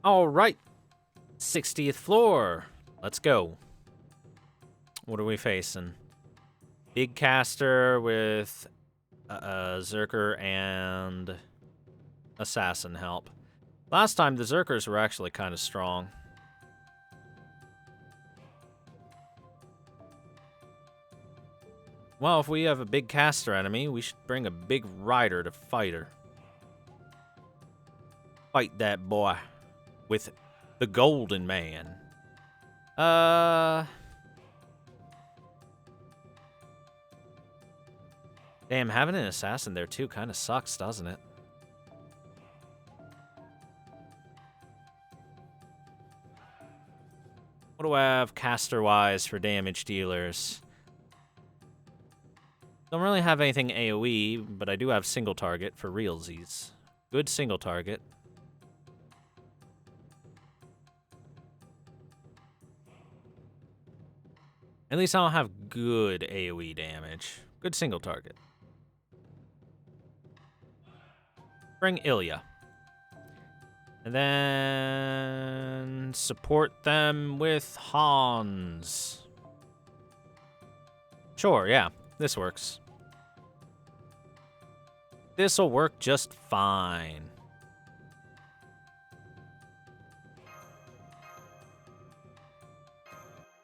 All right. 60th floor. Let's go. What are we facing? Big caster with Zerker and assassin help. Last time, the Zerkers were actually kind of strong. Well, if we have a big caster enemy, we should bring a big rider to fight her. Fight that boy with the golden man. Damn, having an assassin there too kind of sucks, doesn't it? What do I have caster-wise for damage dealers? Don't really have anything AoE, but I do have single target for realsies. Good single target. At least I don't have good AoE damage. Good single target. Bring Ilya. And then support them with Hans. Sure, yeah, this works. This'll work just fine.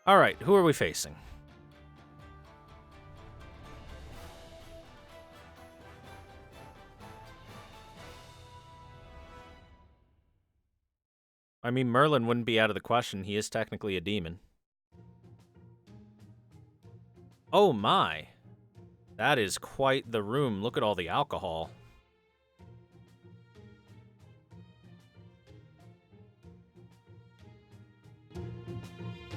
All right, who are we facing? I mean, Merlin wouldn't be out of the question. He is technically a demon. Oh my. That is quite the room. Look at all the alcohol.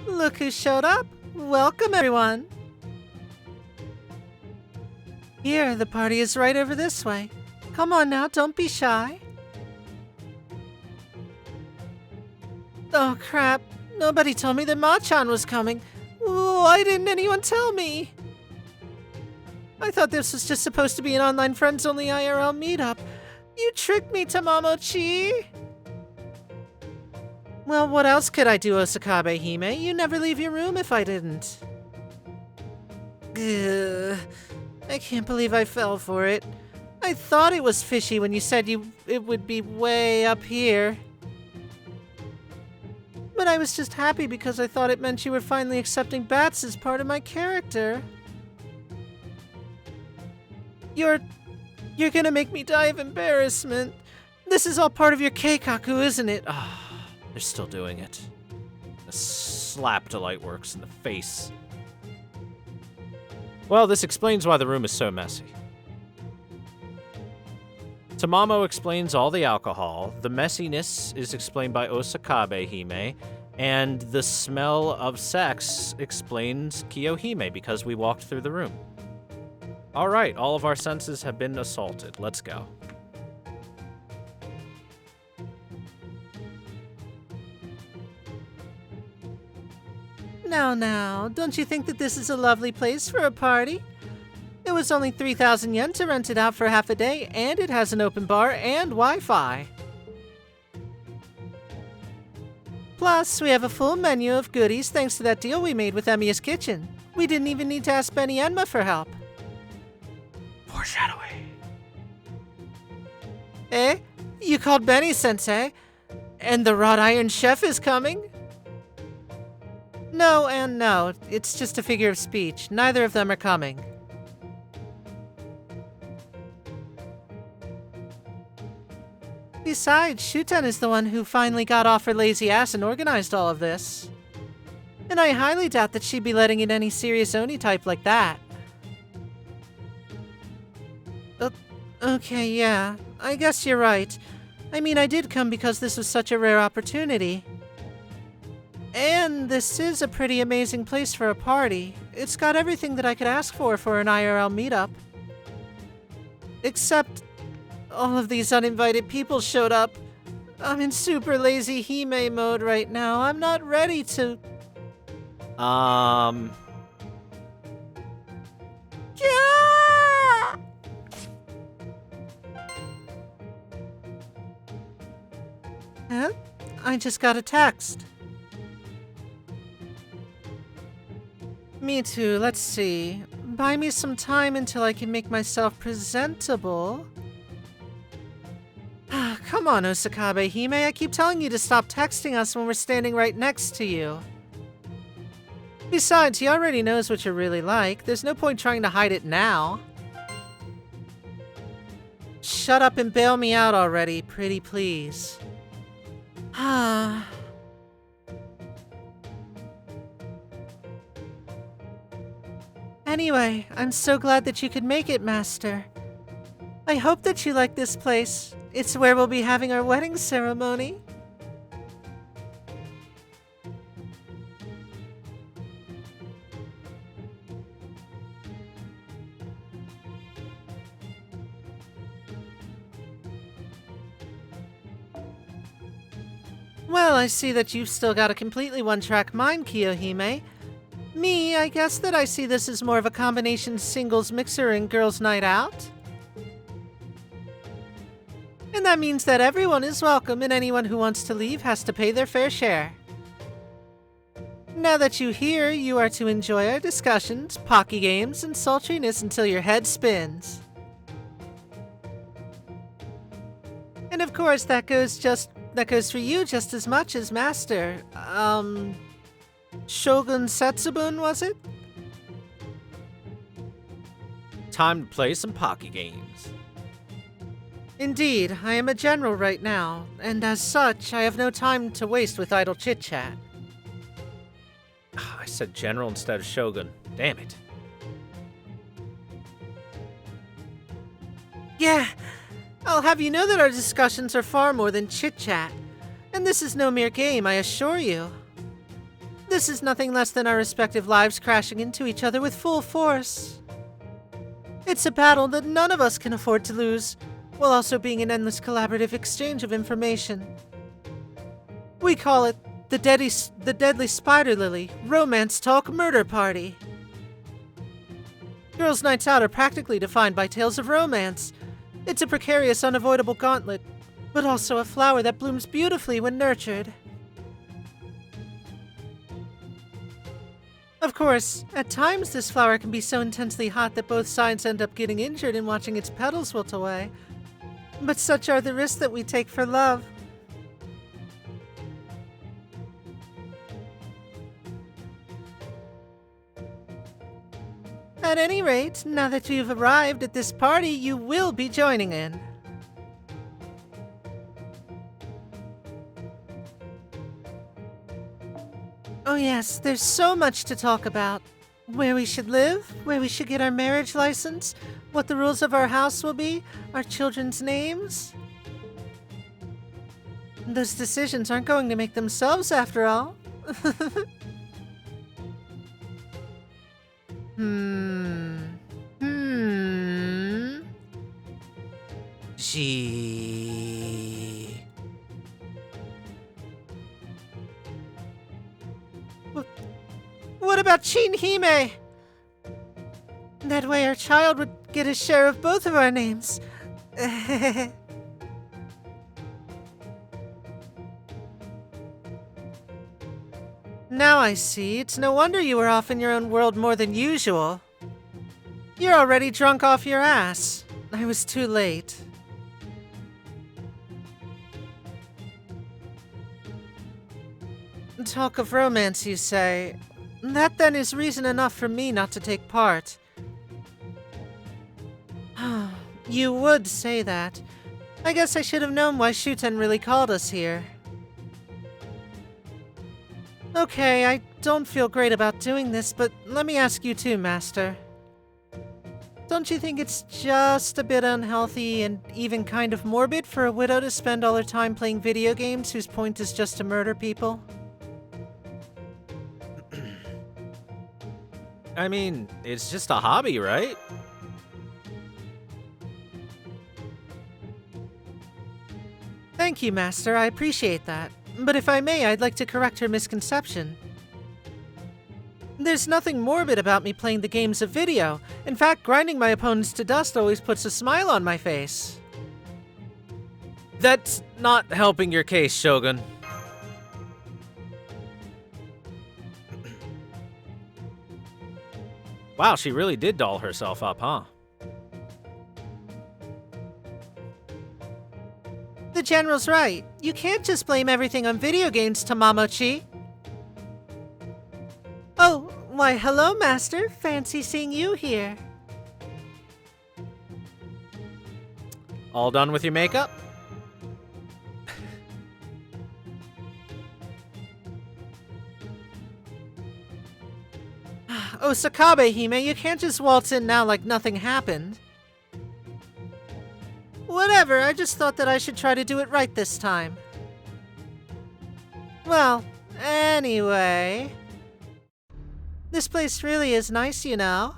Look who showed up. Welcome, everyone. Here, the party is right over this way. Come on now, don't be shy. Oh, crap. Nobody told me that Machan was coming. Why didn't anyone tell me? I thought this was just supposed to be an online friends-only IRL meetup. You tricked me, Tamamochi. Well, what else could I do, Osakabe Hime? You never leave your room if I didn't. Ugh. I can't believe I fell for it. I thought it was fishy when you said it would be way up here. But I was just happy because I thought it meant you were finally accepting bats as part of my character. You're gonna make me die of embarrassment. This is all part of your keikaku, isn't it? Ah, they're still doing it. A slap to Lightworks in the face. Well, this explains why the room is so messy. Tamamo explains all the alcohol, the messiness is explained by Osakabe Hime, and the smell of sex explains Kiyohime because we walked through the room. Alright, all of our senses have been assaulted. Let's go. Now, don't you think that this is a lovely place for a party? It was only 3,000 yen to rent it out for half a day, and it has an open bar and Wi-Fi. Plus, we have a full menu of goodies thanks to that deal we made with Emiya's Kitchen. We didn't even need to ask Benny Enma for help. Foreshadowing. Eh? You called Benny, Sensei? And the wrought iron chef is coming? No and no. It's just a figure of speech. Neither of them are coming. Besides, Shuten is the one who finally got off her lazy ass and organized all of this. And I highly doubt that she'd be letting in any serious Oni type like that. Okay, yeah. I guess you're right. I mean, I did come because this was such a rare opportunity. And this is a pretty amazing place for a party. It's got everything that I could ask for an IRL meetup. Except all of these uninvited people showed up. I'm in super lazy Hime mode right now. I'm not ready to... Yeah! Huh? I just got a text. Me too, let's see. Buy me some time until I can make myself presentable. Come on, Osakabe Hime, I keep telling you to stop texting us when we're standing right next to you. Besides, he already knows what you're really like. There's no point trying to hide it now. Shut up and bail me out already, pretty please. Anyway, I'm so glad that you could make it, Master. I hope that you like this place. It's where we'll be having our wedding ceremony. Well, I see that you've still got a completely one-track mind, Kiyohime. Me, I guess that I see this as more of a combination singles mixer and girls' night out. And that means that everyone is welcome and anyone who wants to leave has to pay their fair share. Now that you're here, you are to enjoy our discussions, pocky games, and sultriness until your head spins. And of course, that goes for you just as much as Master. Shogun Setsubun, was it? Time to play some pocky games. Indeed, I am a general right now, and as such, I have no time to waste with idle chit-chat. I said general instead of shogun. Damn it. Yeah, I'll have you know that our discussions are far more than chit-chat. And this is no mere game, I assure you. This is nothing less than our respective lives crashing into each other with full force. It's a battle that none of us can afford to lose, while also being an endless collaborative exchange of information. We call it the Deadly Spider Lily Romance Talk Murder Party. Girls' nights out are practically defined by tales of romance. It's a precarious, unavoidable gauntlet, but also a flower that blooms beautifully when nurtured. Of course, at times this flower can be so intensely hot that both sides end up getting injured and watching its petals wilt away. But such are the risks that we take for love. At any rate, now that you've arrived at this party, you will be joining in. Oh yes, there's so much to talk about. Where we should live, where we should get our marriage license, what the rules of our house will be, our children's names. Those decisions aren't going to make themselves after all. Gee. What about Shin Hime? That way our child would get a share of both of our names. Now I see. It's no wonder you were off in your own world more than usual. You're already drunk off your ass. I was too late. Talk of romance, you say. That then is reason enough for me not to take part. You would say that. I guess I should have known why Shuten really called us here. Okay, I don't feel great about doing this, but let me ask you too, Master. Don't you think it's just a bit unhealthy and even kind of morbid for a widow to spend all her time playing video games whose point is just to murder people? I mean, it's just a hobby, right? Thank you, Master. I appreciate that. But if I may, I'd like to correct her misconception. There's nothing morbid about me playing the games of video. In fact, grinding my opponents to dust always puts a smile on my face. That's not helping your case, Shogun. Wow, she really did doll herself up, huh? The General's right. You can't just blame everything on video games, Tamamochi. Oh, why hello, Master. Fancy seeing you here. All done with your makeup? Oh, Sakabe Hime, you can't just waltz in now like nothing happened. Whatever, I just thought that I should try to do it right this time. Well, anyway. This place really is nice, you know.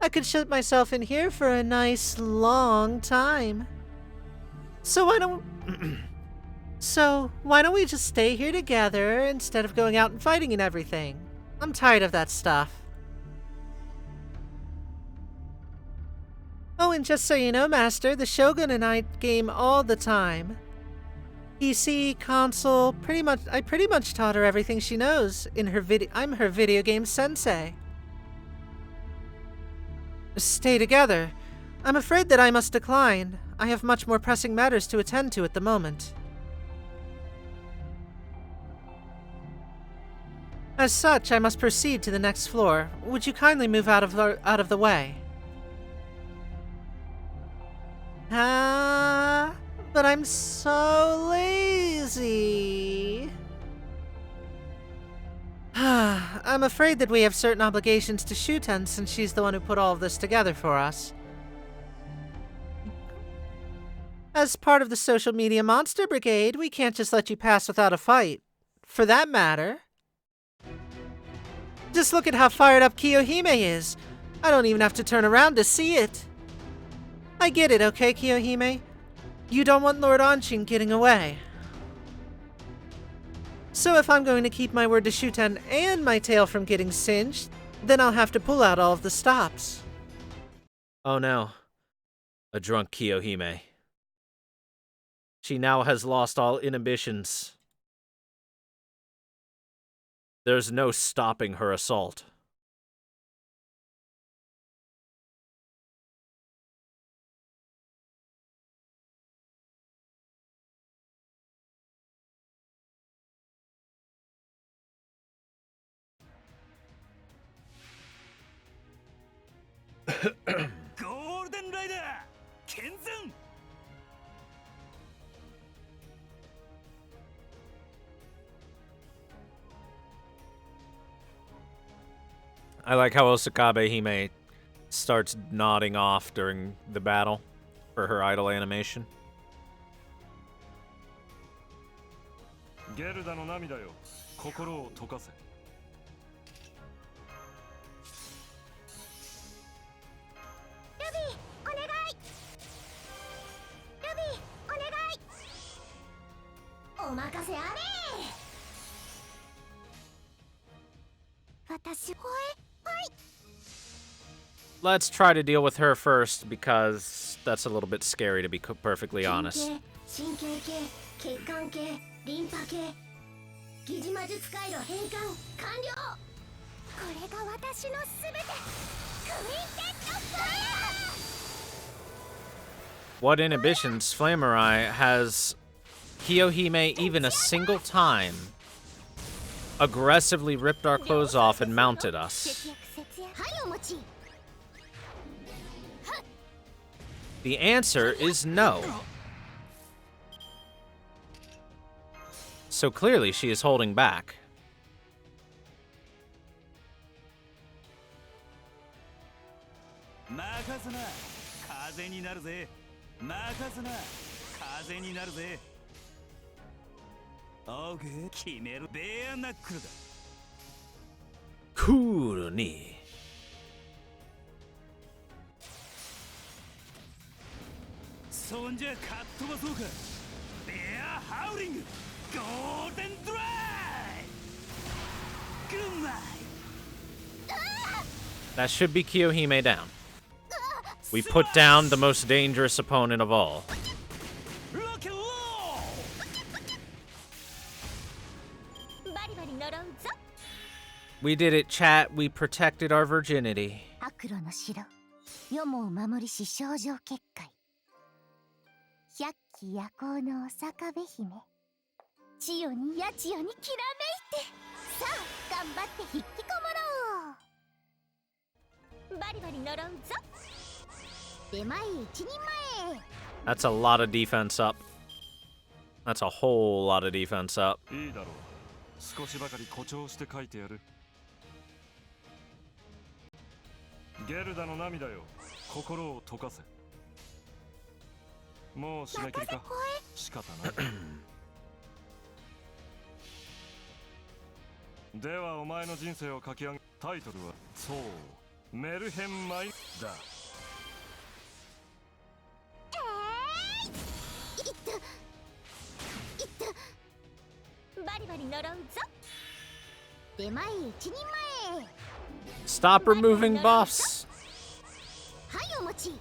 I could shut myself in here for a nice long time. So why don't we just stay here together instead of going out and fighting and everything? I'm tired of that stuff. Oh, and just so you know, Master, the Shogun and I game all the time. PC, console, I pretty much taught her everything she knows in her I'm her video game sensei. Stay together. I'm afraid that I must decline. I have much more pressing matters to attend to at the moment. As such, I must proceed to the next floor. Would you kindly move out of the way? But I'm so lazy. I'm afraid that we have certain obligations to Shuten since she's the one who put all of this together for us. As part of the Social Media Monster Brigade, we can't just let you pass without a fight. For that matter. Just look at how fired up Kiyohime is. I don't even have to turn around to see it. I get it, okay, Kiyohime? You don't want Lord Anshin getting away. So if I'm going to keep my word to Shuten and my tail from getting singed, then I'll have to pull out all of the stops. Oh no. A drunk Kiyohime. She now has lost all inhibitions. There's no stopping her assault. Golden Rider! Kenzan! I like how Osakabe Hime starts nodding off during the battle for her idle animation. ゲルダの涙よ、心を溶かせ。ルビー、お願い。ルビー、お願い。お任せあれ。私、ほえ、はい。 Let's try to deal with her first because that's a little bit scary to be perfectly honest. 神経系、血管系、リンパ系、疑似魔術回路変換完了。これが私のすべて。クインテッドファイア。 What inhibitions, Flamerai, has Kiyohime even a single time aggressively ripped our clothes off and mounted us? The answer is no. So clearly she is holding back. Cool ni. Golden Drive! That should be Kiyohime down. We put down the most dangerous opponent of all. Rock and roll! We did it, chat. We protected our virginity. 黒の城世も守りし少女結界百鬼夜行のお坂部姫千代にやちよにきらめいてさあ頑張って引きこもろうバリバリ呪うぞ出前一人前 That's a lot of defense up. That's a whole lot of defense up. いいだろう少しばかり誇張して書いてやるゲルダの涙よ心を溶かせもう締め切りか仕方ないではお前の人生を書き上げタイトルはそうメルヘンマイだバリバリ呪うぞ出前一人前 Stop removing buffs. はいお持ち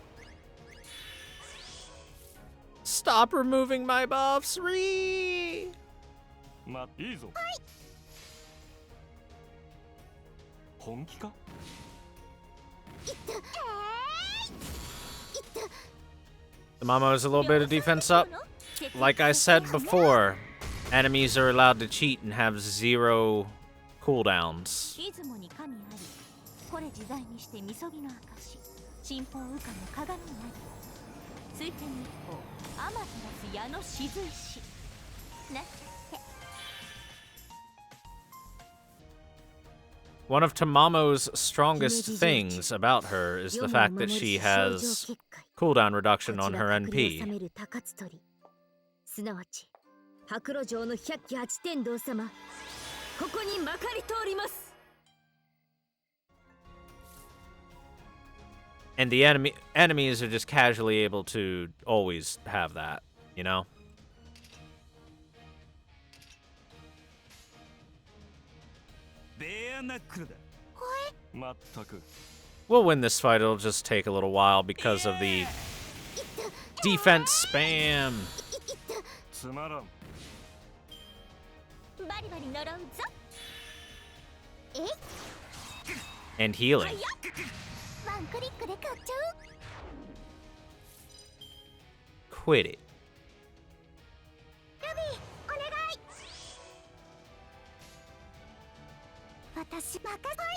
Stop removing my buffs. Ree. まいいぞ本気か The mama has a little bit of defense up. Like I said before, enemies are allowed to cheat and have 0 cooldowns. 出雲に神ありこれ自在にしてみそぎの証神宝羽化の鏡なり水天日報アマテラス矢の雫石なっちゃって One of Tamamo's strongest things about her is the fact that she has cooldown reduction on her NP. すなわち白露城の百鬼八天道様ここにまかり通ります And the enemies are just casually able to always have that, you know? We'll win this fight, it'll just take a little while because of the defense spam つまらんバリバリ呪うぞ and healing. ワンクリックで買っちゃう Quit it. ルビーお願い私バカはい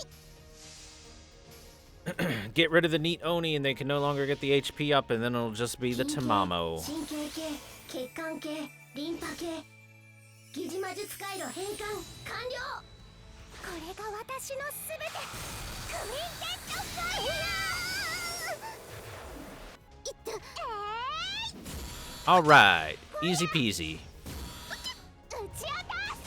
Get rid of the neat Oni and they can no longer get the HP up and then it'll just be the Tamamo. 神経系血管系リンパ系疑似魔術回路変換完了これが私のすべてクイーンテッドファイヤーいった Alright, easy peasy. 打ち当たす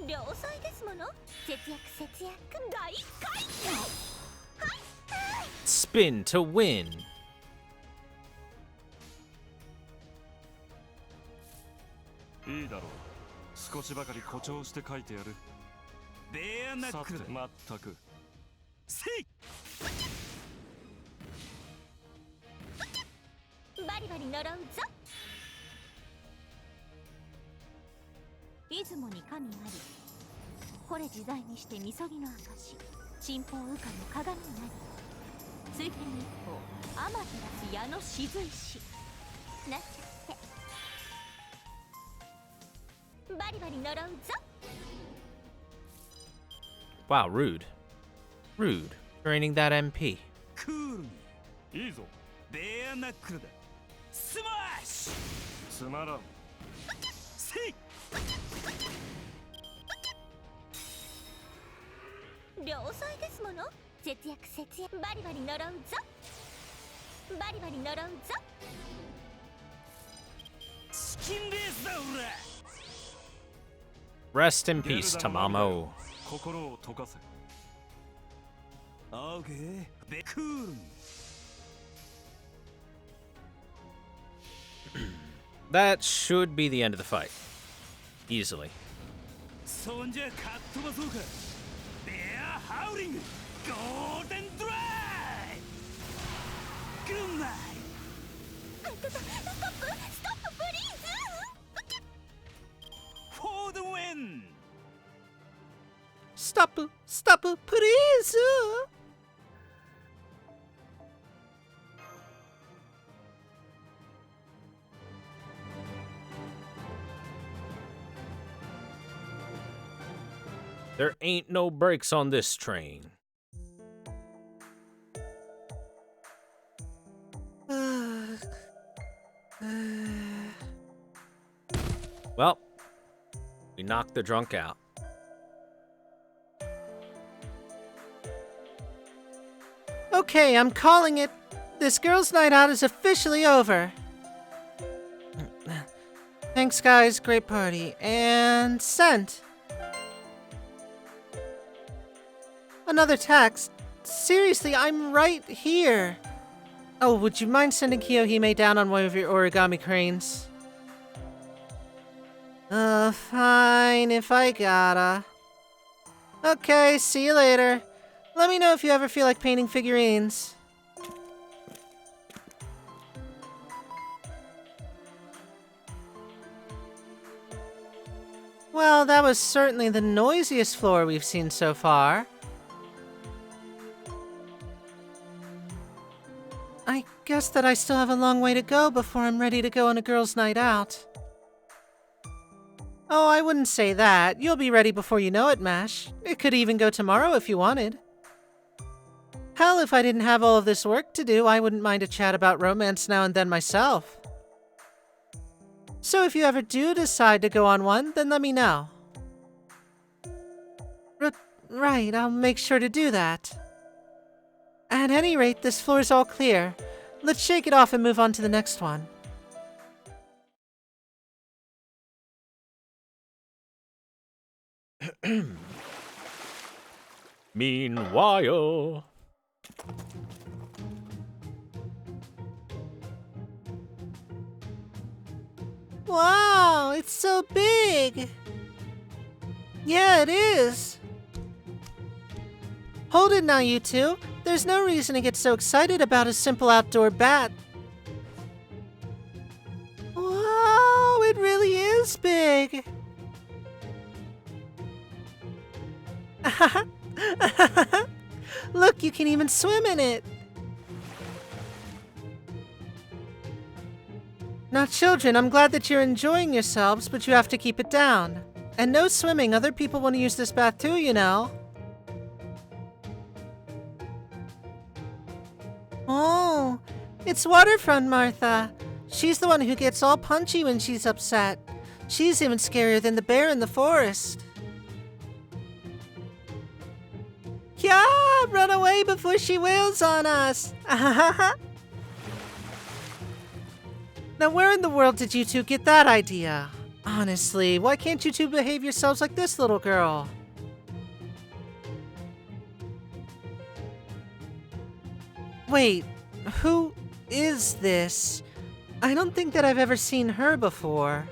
良妻ですもの節約節約大回転 Spin to win. いいだろう少しばかり誇張して書いてやるベアナックルまったくせいバリバリ呪うぞ出雲に神ありこれ自在にしてみそぎの証神宝羽化の鏡なり水天日報アマテラス矢の雫石なっちゃってバリバリ呪うぞ Wow, rude. Rude. Draining that MP. クールにいいぞベアナックルだスマッシュつまらんせい良妻ですもの節約節約バリバリ呪うぞバリバリ呪うぞ チキンレースだ俺 Rest in peace, Tamamo. 心を溶かせオーケーベクールに That should be the end of the fight. Easily. そんじゃかっ飛ばそうかベアハウリングゴールデンドライグッナイストップストッププリーズ for the win Stop stop, please. There ain't no brakes on this train. Well, we knocked the drunk out. Okay, I'm calling it. This girls' night out is officially over. Thanks, guys. Great party. And sent. Another text. Seriously, I'm right here. Oh, would you mind sending Kiyohime down on one of your origami cranes? Fine, if I gotta. Okay, see you later. Let me know if you ever feel like painting figurines. Well, that was certainly the noisiest floor we've seen so far. I guess that I still have a long way to go before I'm ready to go on a girls' night out. Oh, I wouldn't say that. You'll be ready before you know it, Mash. It could even go tomorrow if you wanted. Hell, if I didn't have all of this work to do, I wouldn't mind a chat about romance now and then myself. So if you ever do decide to go on one, then let me know. Right, I'll make sure to do that. At any rate, this floor's all clear. Let's shake it off and move on to the next one. Meanwhile... Wow, it's so big! Yeah, it is! Hold it now, you two. There's no reason to get so excited about a simple outdoor bat. Wow, it really is big! Look, you can even swim in it! Now, children, I'm glad that you're enjoying yourselves, but you have to keep it down. And no swimming, other people want to use this bath too, you know. Oh, it's Waterfront Martha. She's the one who gets all punchy when she's upset. She's even scarier than the bear in the forest. Yeah, run away before she wails on us. Now, where in the world did you two get that idea? Honestly, why can't you two behave yourselves like this little girl? Wait, who is this? I don't think that I've ever seen her before.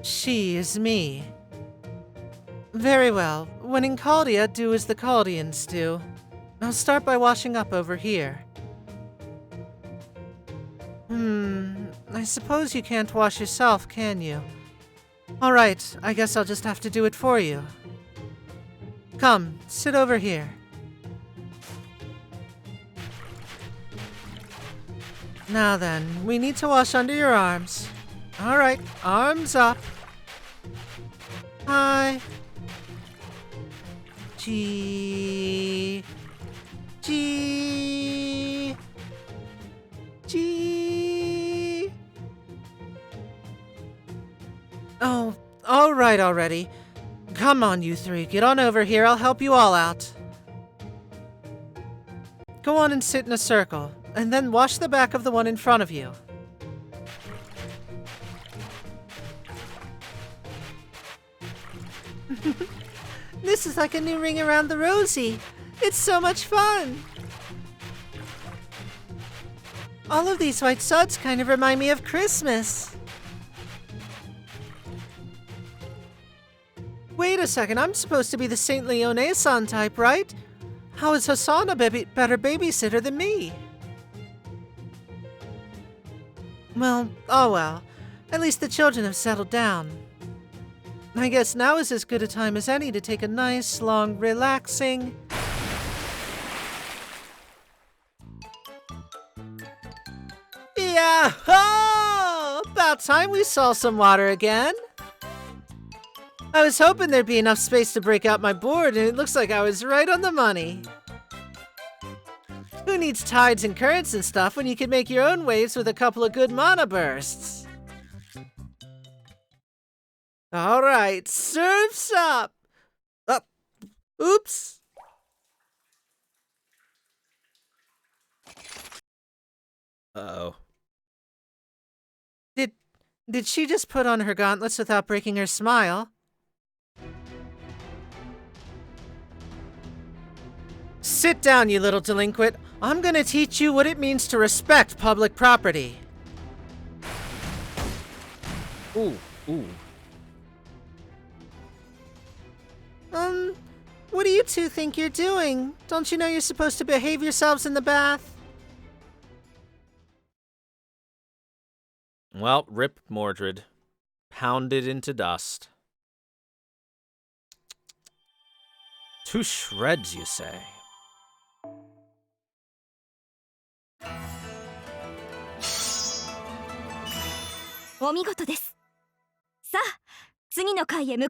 She is me. Very well. When in Caldia, do as the Caldians do. I'll start by washing up over here. I suppose you can't wash yourself, can you? Alright, I guess I'll just have to do it for you. Come, sit over here. Now then, we need to wash under your arms. Alright, arms up. Hi. G. G. G. Oh, all right already. Come on, you three. Get on over here. I'll help you all out. Go on and sit in a circle, and then wash the back of the one in front of you. This is like a new ring around the rosy. It's so much fun. All of these white suds kind of remind me of Christmas. Wait a second, I'm supposed to be the Saint Leone-san type, right? How is Hassan a better babysitter than me? Well, oh well. At least the children have settled down. I guess now is as good a time as any to take a nice, long, relaxing... Yahoo! About time we saw some water again. I was hoping there'd be enough space to break out my board, and it looks like I was right on the money. Who needs tides and currents and stuff when you can make your own waves with a couple of good mana bursts? Alright, surf's up! Oops! Uh-oh. Did she just put on her gauntlets without breaking her smile? Sit down, you little delinquent. I'm gonna teach you what it means to respect public property. Ooh, ooh. What do you two think you're doing? Don't you know you're supposed to behave yourselves in the bath? Well, rip Mordred. Pounded into dust. To shreds, you say? お見事です。さあ、次の回へ向か